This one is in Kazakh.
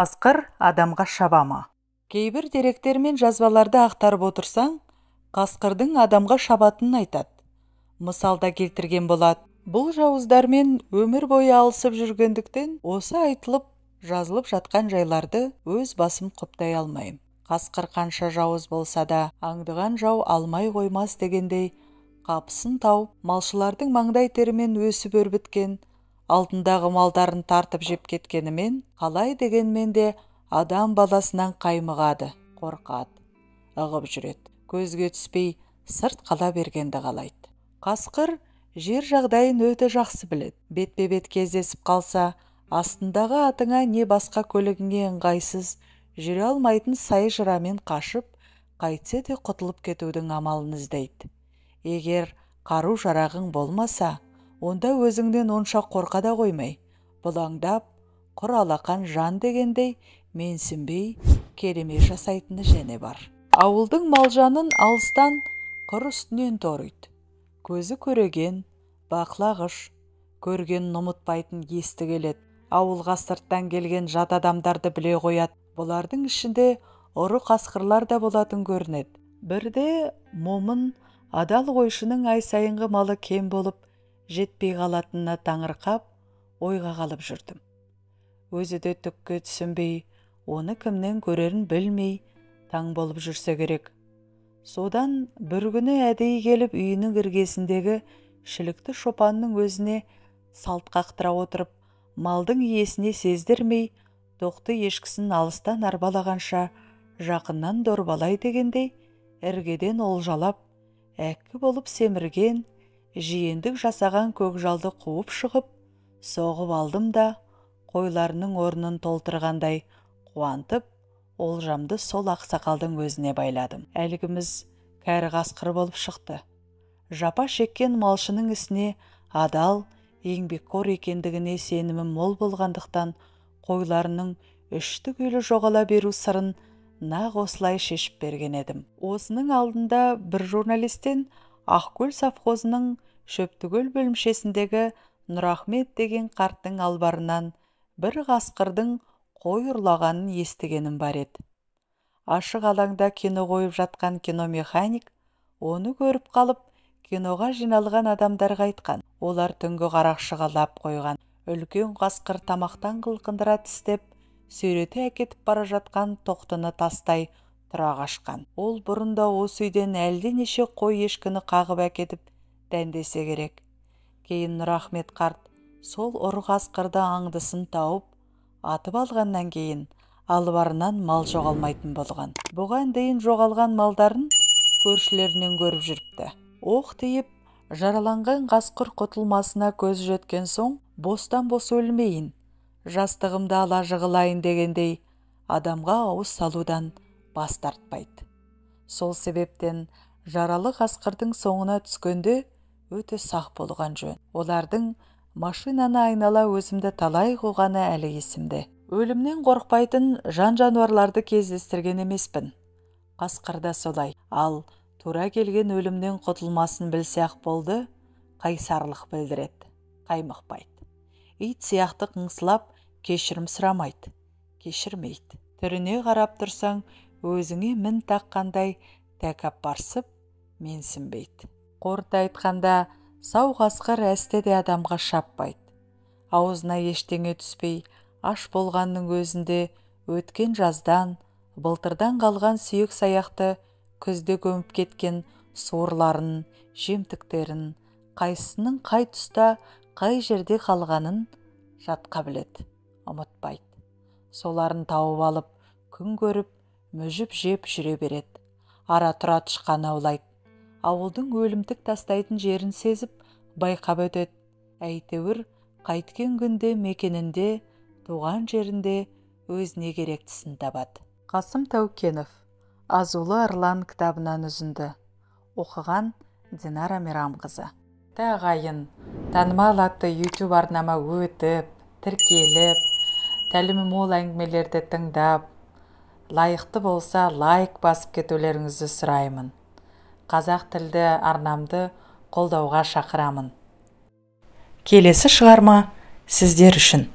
Қасқыр адамға шабама. Кейбір деректер мен жазбаларды ақтарып отырсаң, қасқырдың адамға шабатынын айтады. Мысалда келтірген болады. Бұл жауыздармен өмір бойы алысып жүргендіктен, осы айтылып, жазылып жатқан жайларды өз басым құптай алмайым. Қасқыр қанша жауыз болса да, аңдыған жау алмай қоймас дегендей, қапысын тауып, малшылардың маңдай терімен өсіп өрбіткен, алдындағы малдарын тартып жеп кеткенімен, қалай дегенмен де адам баласынан қаймығады, қорқады, ығып жүреді. Көзге түспей, сырт қала бергенді қалайды. Қасқыр жер жағдайын өте жақсы біледі. Бетпе-бет кездесіп қалса, астындағы атыңа не басқа көлігіңе ыңғайсыз жүре алмайтын сай жырамен қашып, қайтсе де құтылып кетудің амалын іздейді. Егер қару-жарағың болмаса, онда өзіңнен онша қорқа да қоймай, бұлаңдап, құр алақан жан дегендей менсінбей кереме жасайтыны және бар. Ауылдың малжанын алыстан құр үстінен торыйды. Көзі көреген, бақлағыш, көргенін ұмытпайтын ести келеді. Ауылға сырттан келген жат адамдарды біле қояды. Бұлардың ішінде ұры қасқырлар да болатын көрінеді. Бірде момын адал қойшының ай сайынғы малы кем болып, жетпей қалатынына таңырқап, ойға қалып жүрдім. Өзі де түкке түсінбей, оны кімнен көрерін білмей, таң болып жүрсе керек. Содан бір күні әдейі келіп үйінің іргесіндегі шілікті шопанның өзіне салт қақтыра отырып, малдың иесіне сездірмей, тоқты ешкісін алыстан арбалағанша жақыннан дорбалай дегендей, іргеден олжалап, әккі болып семірген, жиендік жасаған көкжалды қуып шығып, соғып алдым да, қойларының орнын толтырғандай қуантып, олжамды сол ақсақалдың өзіне байладым. Әлгіміз кәрі қасқыр болып шықты. Жапа шеккен малшының ісіне адал, еңбекқор екендігіне сенімім мол болғандықтан, қойларының үшті-күйлі жоғала беру сырын нақ осылай шешіп берген едім. Осының алдында бір журналистен Ақкөл совхозының Шөптігөл бөлімшесіндегі Нұрахмет деген қарттың албарынан бір қасқырдың қой ұрлағанын естігенім бар еді. Ашық алаңда кино қойып жатқан киномеханик оны көріп қалып, киноға жиналған адамдарға айтқан. Олар түнгі қарақшыға лап қойған. Үлкен қасқыр тамақтан қылқындыра тістеп, сүйрете әкетіп бара жатқан тоқтыны тастай тұра қашқан. Ол бұрында осы үйден әлденеше қой ешкіні қағып әкетіп дәндесе керек. Кейін Нұрахмет қарт сол ұры қасқырды аңдысын тауып, атып алғаннан кейін албарынан мал жоғалмайтын болған. Бұған дейін жоғалған малдарын көршілерінен көріп жүріпті. Оқ тиіп, жараланған қасқыр құтылмасына көз жеткен соң, бостан-бос өлмейін, жастығымды ала жығылайын дегендей, адамға ауыз салудан бас тартпайды. Сол себептен жаралы қасқырдың соңына түскенде өте сақ болған жөн. Олардың машинаны айнала өзімді талай қуғаны әлі есімде. Өлімнен қорықпайтын жан-жануарларды кездестірген емеспін. Қасқыр да солай. Ал тура келген өлімнен құтылмасын білсе-ақ болды, қайсарлық білдіреді, қаймықпайды. Ит сияқты қыңсылап, кешірім сұрамайды, кешірмейді. Түріне қарап тұрсаң, өзіңе мін таққандай тәкаппарсып, менсінбейді. Қорыта айтқанда, сау қасқыр әсте де адамға шаппайды. Аузына ештеңе түспей, аш болғанның өзінде өткен жаздан, былтырдан қалған сүйек саяқты күзде көміп кеткен суырларын, жемтіктерін, қайсының қай тұста, қай жерде қалғанын жатқа біледі, ұмытпайды. Соларын тауып алып, күн көріп, мүжіп жеп жүре береді. Ара тұра тышқан аулайды. Ауылдың өлімтік тастайтын жерін сезіп, байқап өтеді. Әйтеуір, қайткен күнде мекенінде, туған жерінде өзіне керектісін табады. Қасым Тәукенов, Азулы Арлан кітабынан үзінді. Оқыған Динара Мейрамқызы. Ағайын, танымал атты YouTube арнама өтіп, тіркеліп, тәлімі мол әңгімелерді тыңдап, лайықты болса лайк басып кетулеріңізді сұраймын. Қазақ тілді арнамды қолдауға шақырамын. Келесі шығарма сіздер үшін.